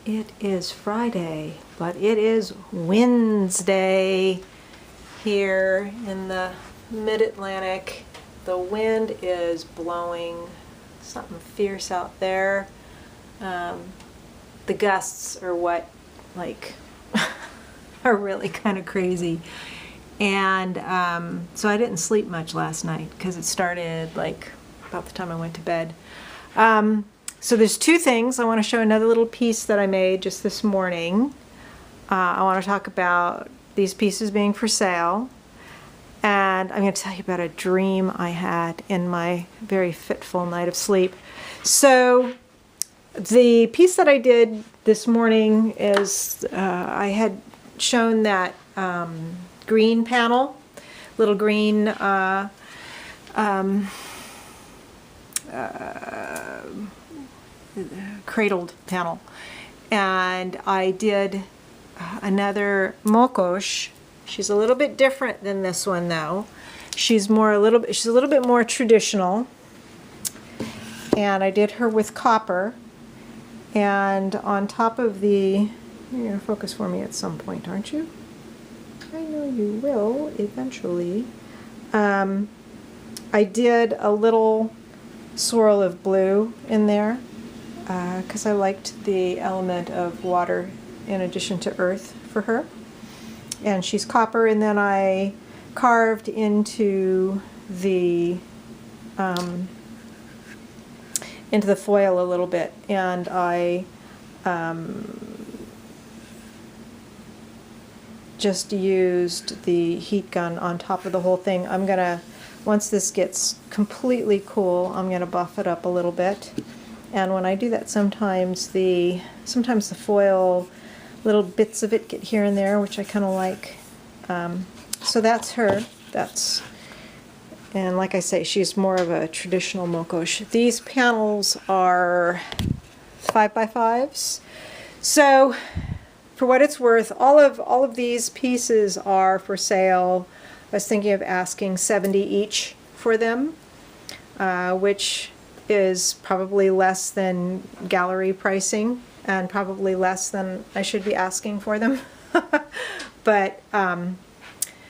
It is Friday, but it is Wednesday here in the mid-Atlantic. The wind is blowing something fierce out there. The gusts are what, like, are really kind of crazy. And so I didn't sleep much last night because it started like about the time I went to bed. So there's two things. I want to show another little piece that I made just this morning. I want to talk about these pieces being for sale. And I'm going to tell you about a dream I had in my very fitful night of sleep. So the piece that I did this morning is I had shown that green panel, little green cradled panel, and I did another mokosh. She's a little bit different than this one though. She's a little bit more traditional, and I did her with copper. And on top of the, you're gonna focus for me at some point, aren't you? I know you will eventually. I did a little swirl of blue in there because I liked the element of water in addition to earth for her. And she's copper, and then I carved into the foil a little bit, and I just used the heat gun on top of the whole thing. I'm gonna, once this gets completely cool, I'm gonna buff it up a little bit. And when I do that, sometimes the foil, little bits of it get here and there, which I kind of like. So that's her. And like I say, she's more of a traditional mokosh. These panels are 5x5s. So for what it's worth, all of these pieces are for sale. I was thinking of asking $70 each for them, which is probably less than gallery pricing and probably less than I should be asking for them. But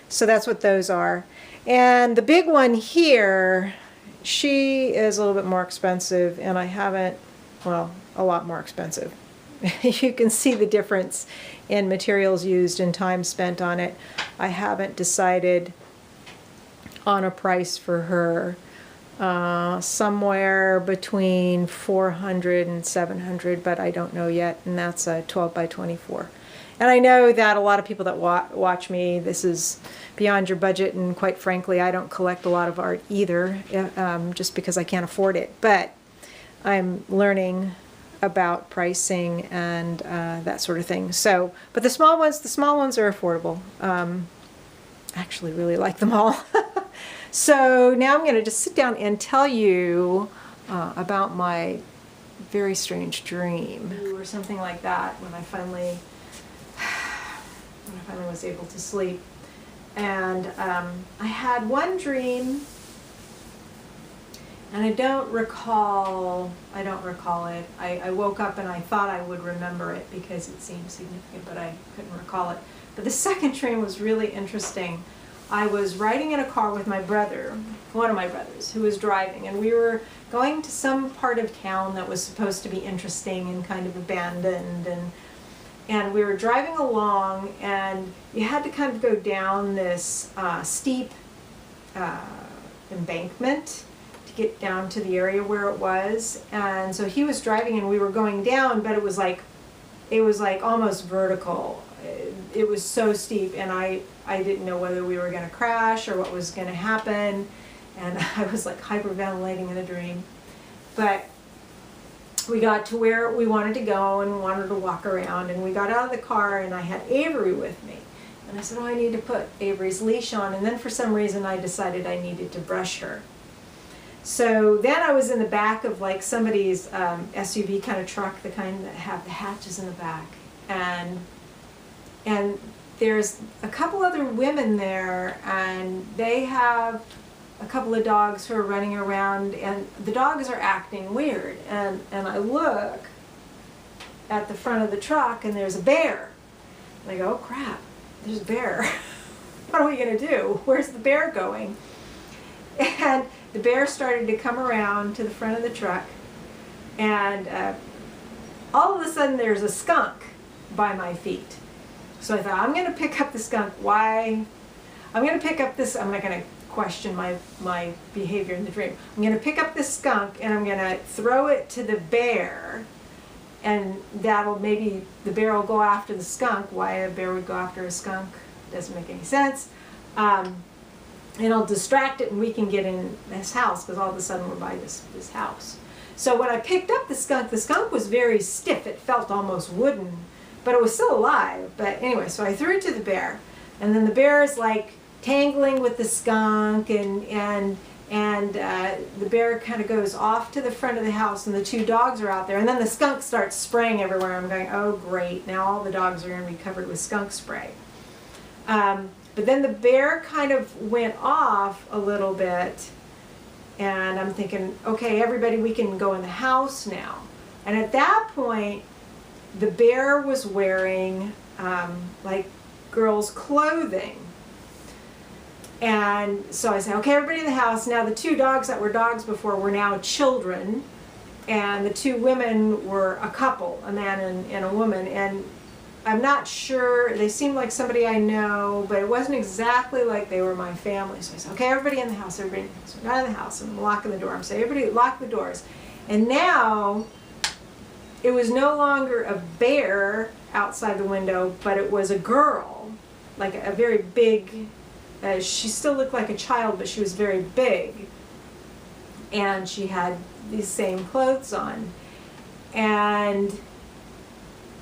so that's what those are. And the big one here, she is a little bit more expensive, and I haven't, well, a lot more expensive. You can see the difference in materials used and time spent on it. I haven't decided on a price for her. Somewhere between 400 and 700, but I don't know yet, and that's a 12x24. And I know that a lot of people that watch me, this is beyond your budget, and quite frankly, I don't collect a lot of art either, just because I can't afford it. But I'm learning about pricing and that sort of thing. So, but the small ones are affordable. I actually really like them all. So now I'm going to just sit down and tell you about my very strange dream, or something like that, when I finally was able to sleep. And I had one dream, and I don't recall it. I woke up and I thought I would remember it because it seemed significant, but I couldn't recall it. But the second dream was really interesting. I was riding in a car with my brother, one of my brothers, who was driving, and we were going to some part of town that was supposed to be interesting and kind of abandoned, and we were driving along, and you had to kind of go down this steep embankment to get down to the area where it was. And so he was driving and we were going down, but it was like almost vertical. It was so steep, and I didn't know whether we were going to crash or what was going to happen, and I was like hyperventilating in a dream. But we got to where we wanted to go and wanted to walk around, and we got out of the car, and I had Avery with me. And I said, oh, I need to put Avery's leash on, and then for some reason I decided I needed to brush her. So then I was in the back of like somebody's SUV kind of truck, the kind that have the hatches in the back. And there's a couple other women there, and they have a couple of dogs who are running around, and the dogs are acting weird. And I look, at the front of the truck and there's a bear. And I go, oh crap, there's a bear. What are we gonna do? Where's the bear going? And the bear started to come around to the front of the truck, and all of a sudden there's a skunk by my feet. So I thought, I'm gonna pick up the skunk. Why? I'm gonna pick up this, I'm not gonna question my behavior in the dream. I'm gonna pick up this skunk and I'm gonna throw it to the bear, and that'll, maybe the bear will go after the skunk. Why a bear would go after a skunk doesn't make any sense. And it'll distract it and we can get in this house, because all of a sudden we're by this house. So when I picked up the skunk was very stiff. It felt almost wooden, but it was still alive. But anyway, so I threw it to the bear, and then the bear is like tangling with the skunk, and the bear kind of goes off to the front of the house, and the two dogs are out there, and then the skunk starts spraying everywhere. I'm going, oh great, now all the dogs are going to be covered with skunk spray. But then the bear kind of went off a little bit, and I'm thinking, okay, everybody, we can go in the house now. And at that point, the bear was wearing like girls' clothing. And so I said, okay, everybody in the house. Now the two dogs that were dogs before were now children, and the two women were a couple, a man and a woman. And I'm not sure, they seemed like somebody I know, but it wasn't exactly like they were my family. So I said, okay, everybody in the house, everybody in the house. We're not in the house, and I'm locking the door. I'm saying, everybody lock the doors. And now, it was no longer a bear outside the window, but it was a girl, like a very big, she still looked like a child, but she was very big. And she had these same clothes on. And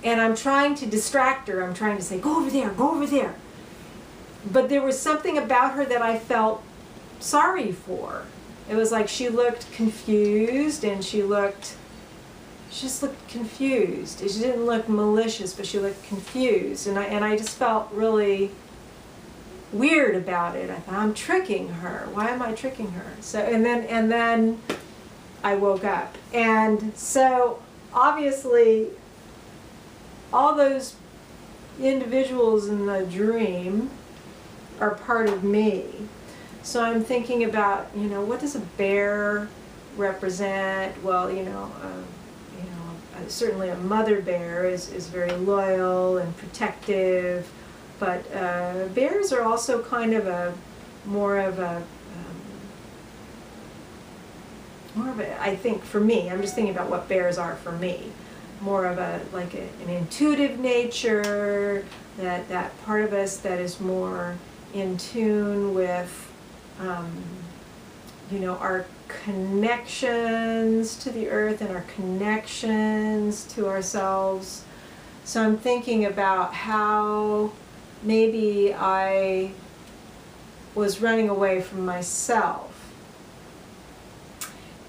I'm trying to distract her. I'm trying to say, go over there, go over there. But there was something about her that I felt sorry for. It was like she looked confused, and she just looked confused. She didn't look malicious, but she looked confused. And I just felt really weird about it. I thought, I'm tricking her. Why am I tricking her? So, and then I woke up. And so obviously, all those individuals in the dream are part of me. So I'm thinking about, what does a bear represent? Well, certainly a mother bear is very loyal and protective, but bears are also kind of more of a, I think for me, I'm just thinking about what bears are for me. More of an intuitive nature, that part of us that is more in tune with, our connections to the earth and our connections to ourselves. So I'm thinking about how maybe I was running away from myself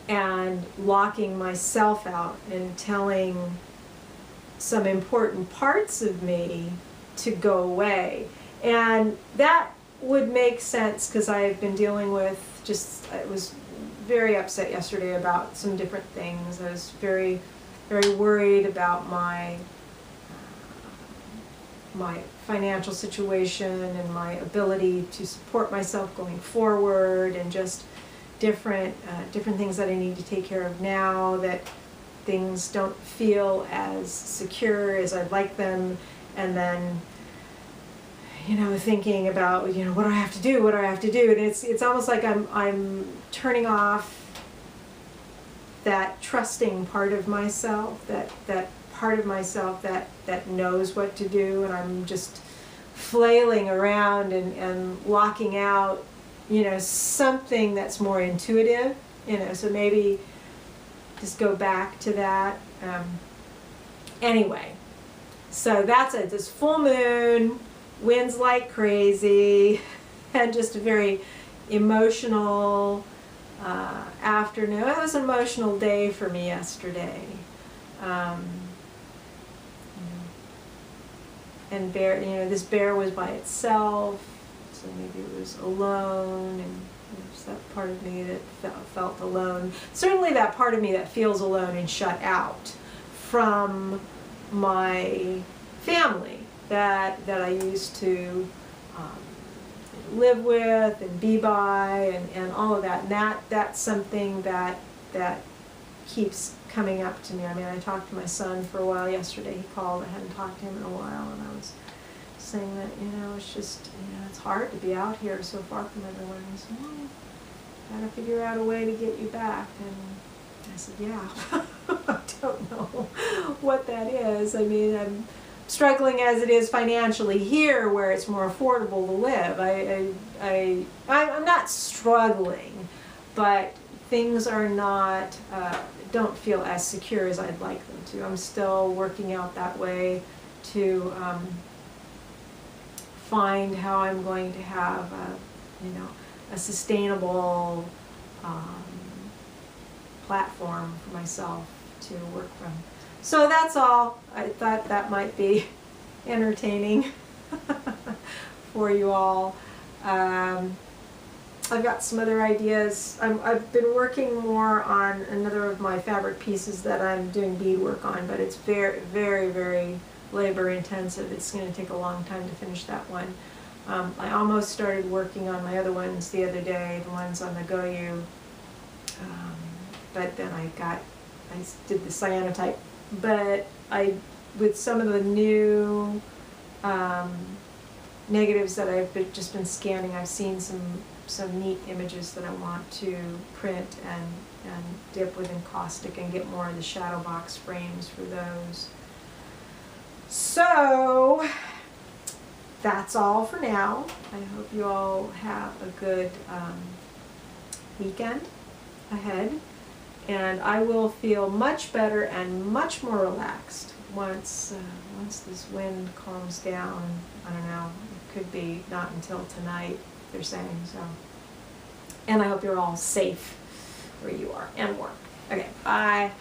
and locking myself out and telling some important parts of me to go away. And that would make sense, because I've been dealing with I was very upset yesterday about some different things. I was very, very worried about my financial situation and my ability to support myself going forward, and just different things that I need to take care of now, that things don't feel as secure as I'd like them. And then, thinking about, what do I have to do? What do I have to do? And it's almost like I'm turning off that trusting part of myself, that part of myself that knows what to do, and I'm just flailing around and locking out, something that's more intuitive, so maybe just go back to that. Anyway, so that's it. This full moon, winds like crazy, and just a very emotional afternoon. It was an emotional day for me yesterday. And this bear was by itself, so maybe it was alone, and there's that part of me that felt alone. Certainly that part of me that feels alone and shut out from my family that I used to live with and be by and all of that. And that's something that keeps coming up to me. I mean, I talked to my son for a while yesterday. He called. I hadn't talked to him in a while, and I was saying that, it's just, it's hard to be out here so far from everyone. He said, well, gotta figure out a way to get you back. And I said, yeah. I don't know what that is. I mean, I'm struggling as it is financially here, where it's more affordable to live. I'm not struggling, but things are not, don't feel as secure as I'd like them to. I'm still working out that way to find how I'm going to have a sustainable platform for myself to work from. So that's all. I thought that might be entertaining for you all. I've got some other ideas. I've been working more on another of my fabric pieces that I'm doing beadwork on, but it's very, very, very labor intensive. It's going to take a long time to finish that one. I almost started working on my other ones the other day, the ones on the Goyu, but then I did the cyanotype. But with some of the new negatives that I've just been scanning, I've seen some neat images that I want to print and dip with encaustic and get more of the shadow box frames for those. So that's all for now. I hope you all have a good weekend ahead, and I will feel much better and much more relaxed once this wind calms down. I don't know, it could be not until tonight, they're saying. So, and I hope you're all safe where you are and work. Okay, bye.